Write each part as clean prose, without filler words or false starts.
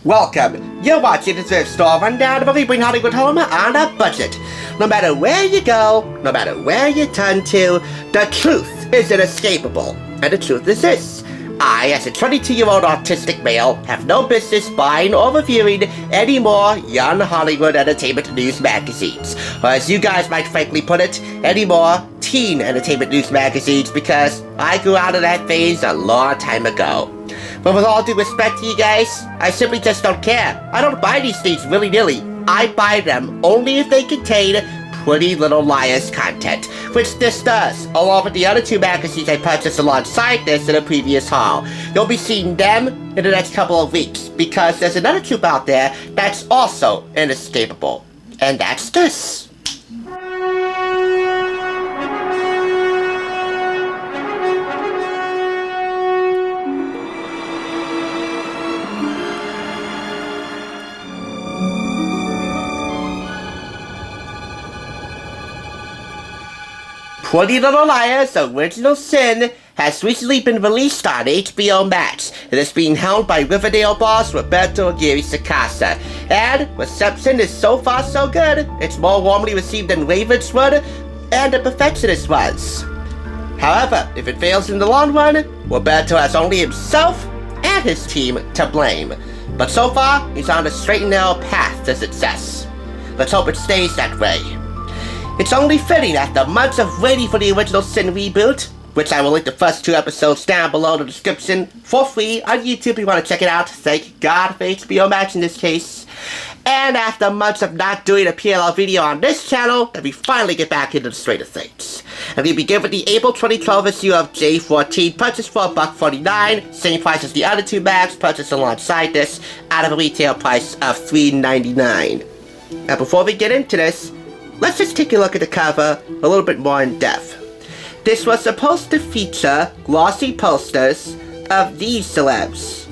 Welcome. You're watching the Thrift Store Rundown, where we bring Hollywood home on a budget. No matter where you go, no matter where you turn to, the truth is inescapable. And the truth is this. I, as a 22-year-old autistic male, have no business buying or reviewing any more young Hollywood entertainment news magazines. Or as you guys might frankly put it, any more teen entertainment news magazines, because I grew out of that phase a long time ago. But with all due respect to you guys, I simply just don't care. I don't buy these things willy-nilly. I buy them only if they contain Pretty Little Liars content, which this does, along with the other two magazines I purchased alongside this in a previous haul. You'll be seeing them in the next couple of weeks, because there's another tube out there that's also inescapable. And that's this. Pretty Little Liars Original Sin has recently been released on HBO Max. It is being held by Riverdale boss Roberto Aguirre-Sacasa, and reception is so far so good. It's more warmly received than Ravenswood and The Perfectionist was. However, if it fails in the long run, Roberto has only himself and his team to blame. But so far, he's on a straight and narrow path to success. Let's hope it stays that way. It's only fitting after months of waiting for the Original Sin reboot, which I will link the first 2 episodes down below in the description for free on YouTube if you want to check it out. Thank God for HBO Max in this case. And after months of not doing a PLL video on this channel, that we finally get back into the straight of things. And we begin with the April 2012 issue of J-14, purchased for $1.49, same price as the other two bags, purchased alongside this, out of a retail price of $3.99. Now before we get into this, let's just take a look at the cover a little bit more in depth. This was supposed to feature glossy posters of these celebs.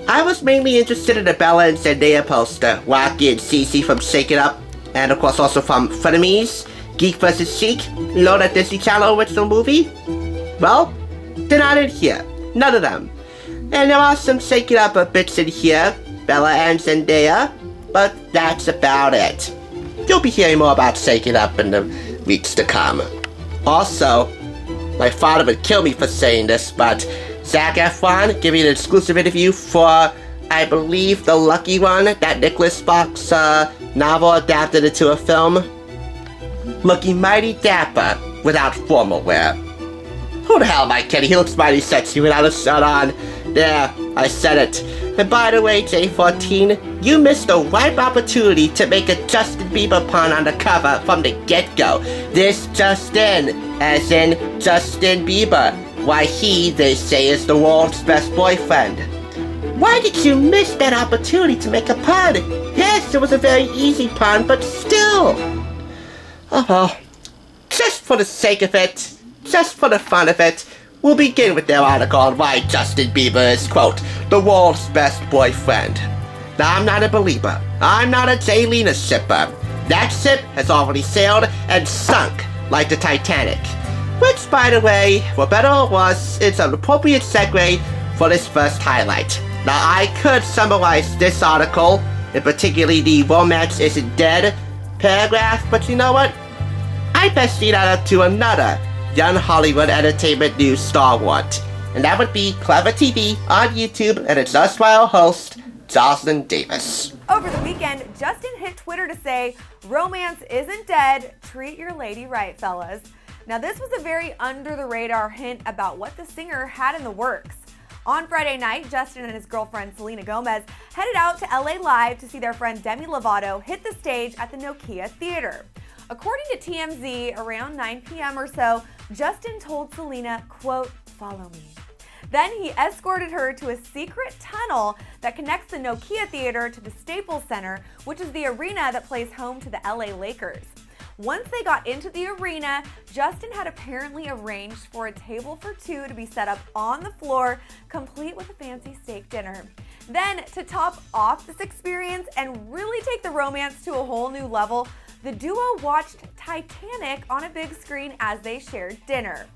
I was mainly interested in the Bella and Zendaya poster, Rocky and Cece from Shake It Up, and of course also from Frenemies, Geek vs. Chic, you know, that Disney Channel original movie? Well, they're not in here. None of them. And there are some Shake It Up bits in here, Bella and Zendaya, but that's about it. You'll be hearing more about Shake It Up in the weeks to come. Also, my father would kill me for saying this, but Zac Efron giving an exclusive interview for, I believe, The Lucky One, that Nicholas Sparks novel adapted into a film. Looking mighty dapper without formal wear. Who the hell am I kidding? He looks mighty sexy without a shirt on. There, I said it. And by the way, J-14, you missed a ripe opportunity to make a Justin Bieber pun on the cover from the get-go. This Justin, as in Justin Bieber. Why he, they say, is the world's best boyfriend. Why did you miss that opportunity to make a pun? Yes, it was a very easy pun, but still. Oh well. Just for the sake of it, just for the fun of it, we'll begin with their article on why Justin Bieber is, quote, the world's best boyfriend. Now, I'm not a believer. I'm not a J-Lena shipper. That ship has already sailed and sunk like the Titanic. Which, by the way, for better or worse, it's an appropriate segue for this first highlight. Now, I could summarize this article, and particularly the romance isn't dead paragraph, but you know what? I best lead that up to another young Hollywood entertainment news stalwart, and that would be Clever TV on YouTube and its erstwhile host, Jocelyn Davis. Over the weekend, Justin hit Twitter to say, "Romance isn't dead, treat your lady right, fellas." Now this was a very under-the-radar hint about what the singer had in the works. On Friday night, Justin and his girlfriend Selena Gomez headed out to LA Live to see their friend Demi Lovato hit the stage at the Nokia Theater. According to TMZ, around 9 p.m. or so, Justin told Selena, quote, "Follow me." Then he escorted her to a secret tunnel that connects the Nokia Theater to the Staples Center, which is the arena that plays home to the LA Lakers. Once they got into the arena, Justin had apparently arranged for a table for two to be set up on the floor, complete with a fancy steak dinner. Then, to top off this experience and really take the romance to a whole new level, the duo watched Titanic on a big screen as they shared dinner.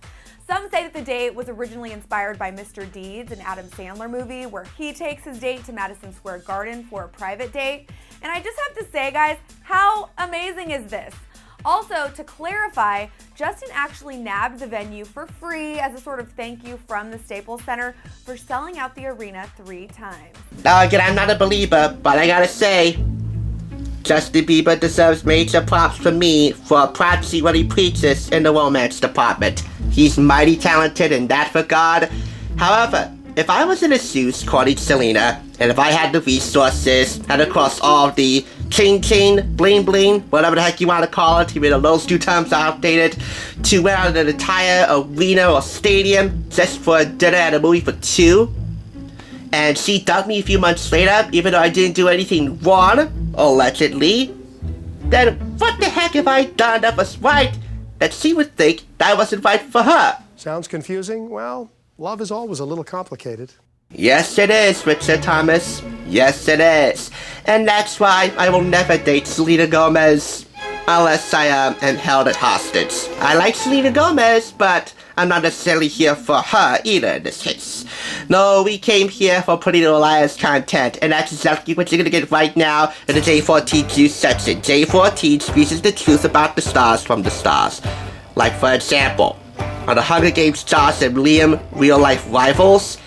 Some say that the date was originally inspired by Mr. Deeds, an Adam Sandler movie where he takes his date to Madison Square Garden for a private date. And I just have to say, guys, how amazing is this? Also, to clarify, Justin actually nabbed the venue for free as a sort of thank you from the Staples Center for selling out the arena 3 times. Now again, I'm not a believer, but I gotta say, Justin Bieber deserves major props from me for practicing what he preaches in the romance department. He's mighty talented in that regard. However, if I was in his shoes courting Selena, and if I had the resources, and across all the chain, bling, whatever the heck you want to call it, even though those 2 terms are outdated, to rent out an entire arena or stadium just for a dinner at a movie for 2, and she dumped me a few months later, even though I didn't do anything wrong, allegedly, then what the heck have I done that was right that she would think that I wasn't right for her? Sounds confusing? Well, love is always a little complicated. Yes, it is, Richard Thomas. Yes, it is. And that's why I will never date Selena Gomez unless I am held at hostage. I like Selena Gomez, but I'm not necessarily here for her either in this case. No, we came here for Pretty Little Liars content, and that's exactly what you're gonna get right now in the J-14 juice section. J-14 squeezes the truth about the stars from the stars. Like, for example, on the Hunger Games, Josh and Liam real-life rivals.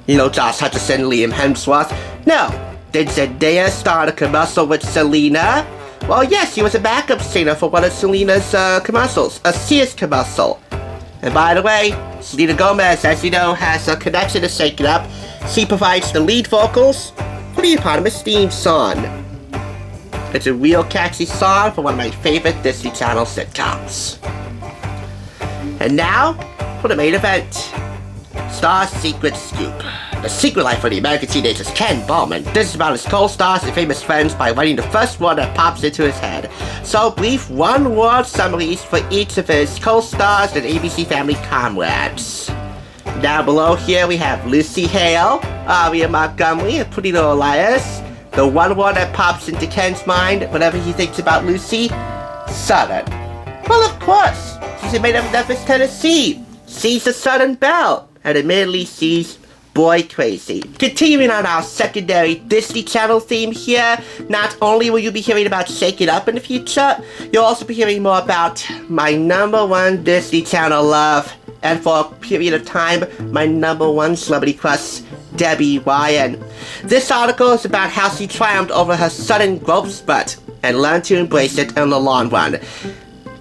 You know, Josh Hutcherson, Liam Hemsworth. No, did Zendaya star in a commercial with Selena? Well, yes, he was a backup singer for one of Selena's commercials, a Sears commercial. And by the way, Selena Gomez, as you know, has a connection to Shake It Up. She provides the lead vocals for the eponymous theme song. It's a real catchy song for one of my favorite Disney Channel sitcoms. And now, for the main event. Star Secret Scoop. The secret life of the American teenager's Ken Ballman. This is about his co-stars and famous friends by writing the first word that pops into his head. So brief one-word summaries for each of his co-stars and ABC Family comrades. Down below here we have Lucy Hale, Aria Montgomery, and Pretty Little Liars. The one word that pops into Ken's mind whenever he thinks about Lucy, Southern. Well, of course, she's a native of Memphis, Tennessee. She's a Southern belle, and admittedly she's boy crazy. Continuing on our secondary Disney Channel theme here, not only will you be hearing about Shake It Up in the future, you'll also be hearing more about my #1 Disney Channel love, and for a period of time, my #1 celebrity crush, Debbie Ryan. This article is about how she triumphed over her sudden growth spurt and learned to embrace it in the long run.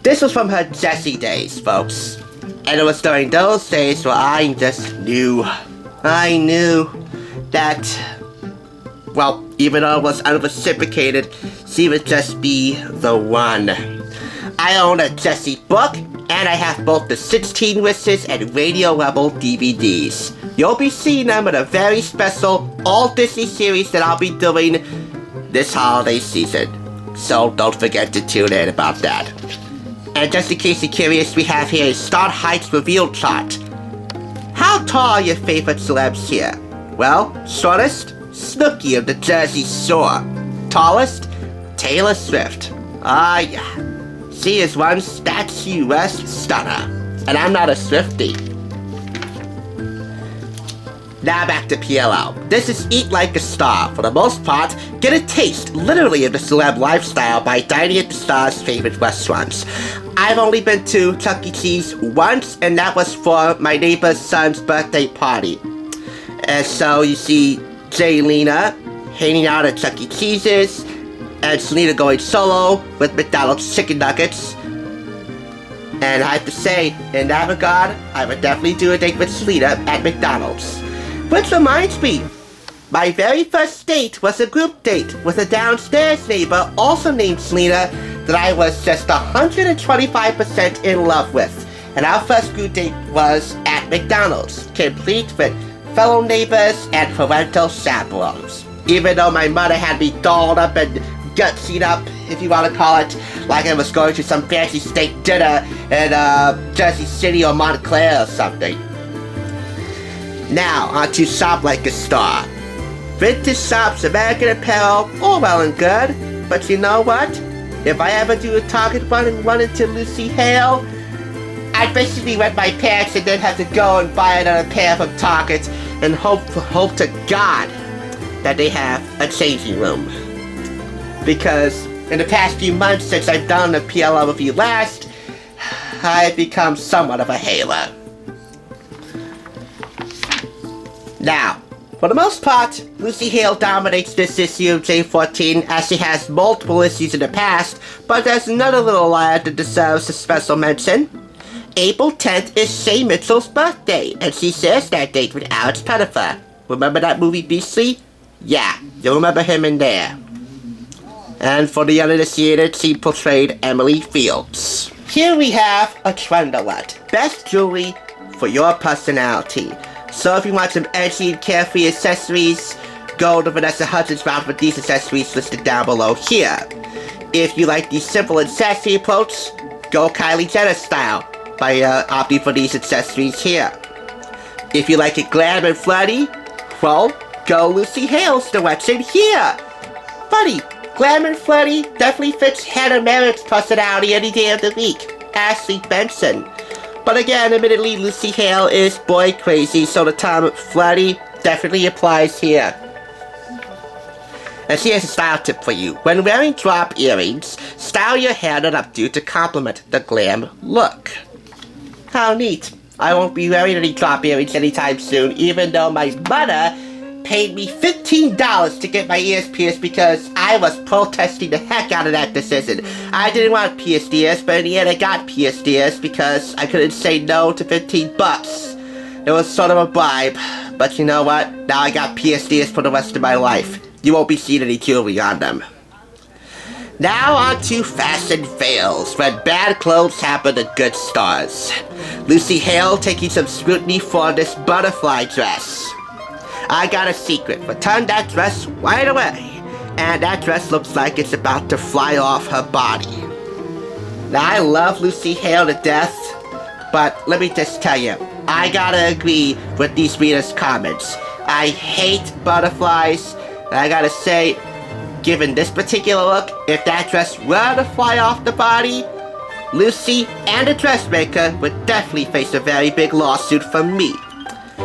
This was from her Jessie days, folks. And it was during those days where I just knew. I knew that, well, even though it was unreciprocated, she would just be the one. I own a Jessie book, and I have both the 16 Wishes and Radio Rebel DVDs. You'll be seeing them in a very special all-Disney series that I'll be doing this holiday season. So don't forget to tune in about that. And just in case you're curious, we have here a Star Heights reveal chart. How tall are your favorite celebs here? Well, shortest, Snooki of the Jersey Shore. Tallest, Taylor Swift. Ah, yeah. She is one statuesque stunner. And I'm not a Swiftie. Now back to PLL. This is Eat Like a Star. For the most part, get a taste, literally, of the celeb lifestyle by dining at the star's favorite restaurants. I've only been to Chuck E. Cheese once, and that was for my neighbor's son's birthday party. And so you see Jaylena hanging out at Chuck E. Cheese's, and Selena going solo with McDonald's chicken nuggets. And I have to say, in that regard, I would definitely do a date with Selena at McDonald's. Which reminds me, my very first date was a group date with a downstairs neighbor also named Selena that I was just 125% in love with. And our first group date was at McDonald's, complete with fellow neighbors and parental chaperones. Even though my mother had me dolled up and gutsied up, if you want to call it, like I was going to some fancy steak dinner in Jersey City or Montclair or something. Now, on to Shop Like a Star. Vintage shops, American apparel, all well and good, but you know what? If I ever do a Target run and run into Lucy Hale, I'd basically rent my pants and then have to go and buy another pair from Target and hope to God that they have a changing room. Because in the past few months since I've done a PLL review last, I've become somewhat of a Hale. Now, for the most part, Lucy Hale dominates this issue of J-14 as she has multiple issues in the past, but there's another little liar that deserves a special mention. April 10th is Shay Mitchell's birthday, and she shares that date with Alex Pettifer. Remember that movie Beastly? Yeah, you'll remember him in there. And for the uninitiated, she portrayed Emily Fields. Here we have a trend alert. Best jewelry for your personality. So if you want some edgy and carefree accessories, go to Vanessa Hudgens route with these accessories listed down below here. If you like the simple accessory approach, go Kylie Jenner style by opting for these accessories here. If you like it glam and flirty, well, go Lucy Hale's direction here. Funny, glam and flirty definitely fits Hannah Merritt's personality any day of the week, Ashley Benson. But again, admittedly, Lucy Hale is boy crazy, so the term flirty definitely applies here. And here's a style tip for you. When wearing drop earrings, style your hair and updo to complement the glam look. How neat. I won't be wearing any drop earrings anytime soon, even though my mother paid me $15 to get my ears pierced because I was protesting the heck out of that decision. I didn't want pierced ears, but in the end I got pierced ears because I couldn't say no to $15. It was sort of a bribe, but you know what? Now I got pierced ears for the rest of my life. You won't be seeing any jewelry on them. Now on to fashion fails, when bad clothes happen to good stars. Lucy Hale taking some scrutiny for this butterfly dress. I got a secret. Return that dress right away. And that dress looks like it's about to fly off her body. Now, I love Lucy Hale to death, but let me just tell you, I gotta agree with these readers' comments. I hate butterflies, and I gotta say, given this particular look, if that dress were to fly off the body, Lucy and the dressmaker would definitely face a very big lawsuit from me.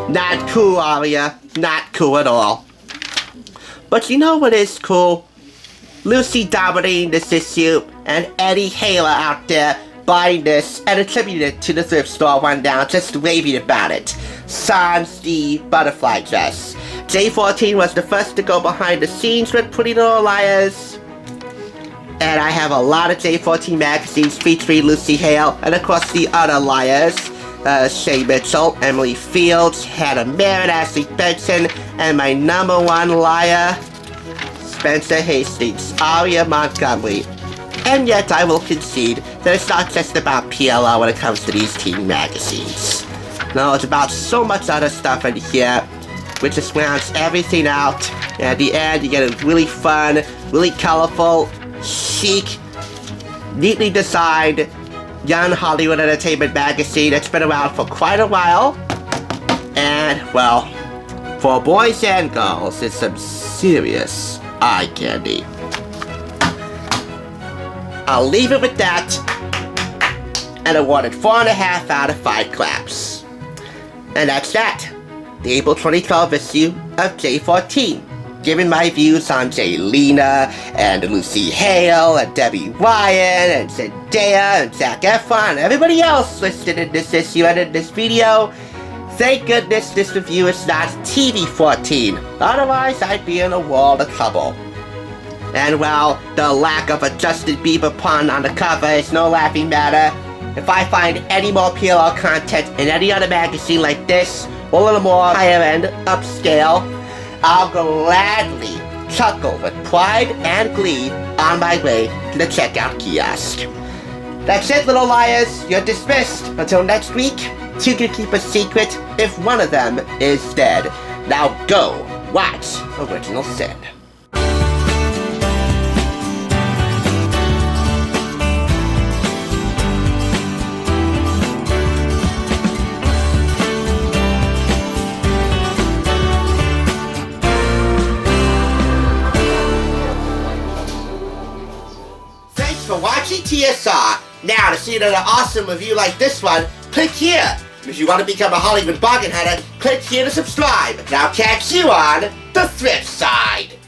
Not cool, Aria. Not cool at all. But you know what is cool? Lucy dominating this issue, and Eddie Hale out there buying this and attributing it to the Thrift Store Rundown, just raving about it. Sans the butterfly dress. J-14 was the first to go behind the scenes with Pretty Little Liars. And I have a lot of J-14 magazines featuring Lucy Hale, and of course the other liars. Shay Mitchell, Emily Fields, Hannah Merritt, Ashley Benson, and my number one liar, Spencer Hastings, Aria Montgomery. And yet I will concede that it's not just about PLL when it comes to these teen magazines. No, it's about so much other stuff in here, which just rounds everything out. And at the end, you get a really fun, really colorful, chic, neatly designed, young Hollywood entertainment magazine that's been around for quite a while. And, well, for boys and girls, it's some serious eye candy. I'll leave it with that, and awarded 4.5 out of 5 claps. And that's that. The April 2012 issue of J-14. Giving my views on Jaylena, and Lucy Hale, and Debbie Ryan, and Zendaya, and Zac Efron, and everybody else listed in this issue and in this video. Thank goodness this review is not TV-14, otherwise I'd be in a world of trouble. And well, the lack of a Justin Bieber pun on the cover is no laughing matter. If I find any more PLL content in any other magazine like this, or a little more higher end, upscale, I'll gladly chuckle with pride and glee on my way to the checkout kiosk. That's it, little liars. You're dismissed. Until next week, two can keep a secret if one of them is dead. Now go watch Original Sin. For watching TSR. Now, to see another awesome review like this one, click here. If you want to become a Hollywood bargain hunter, click here to subscribe. And I'll catch you on the thrift side.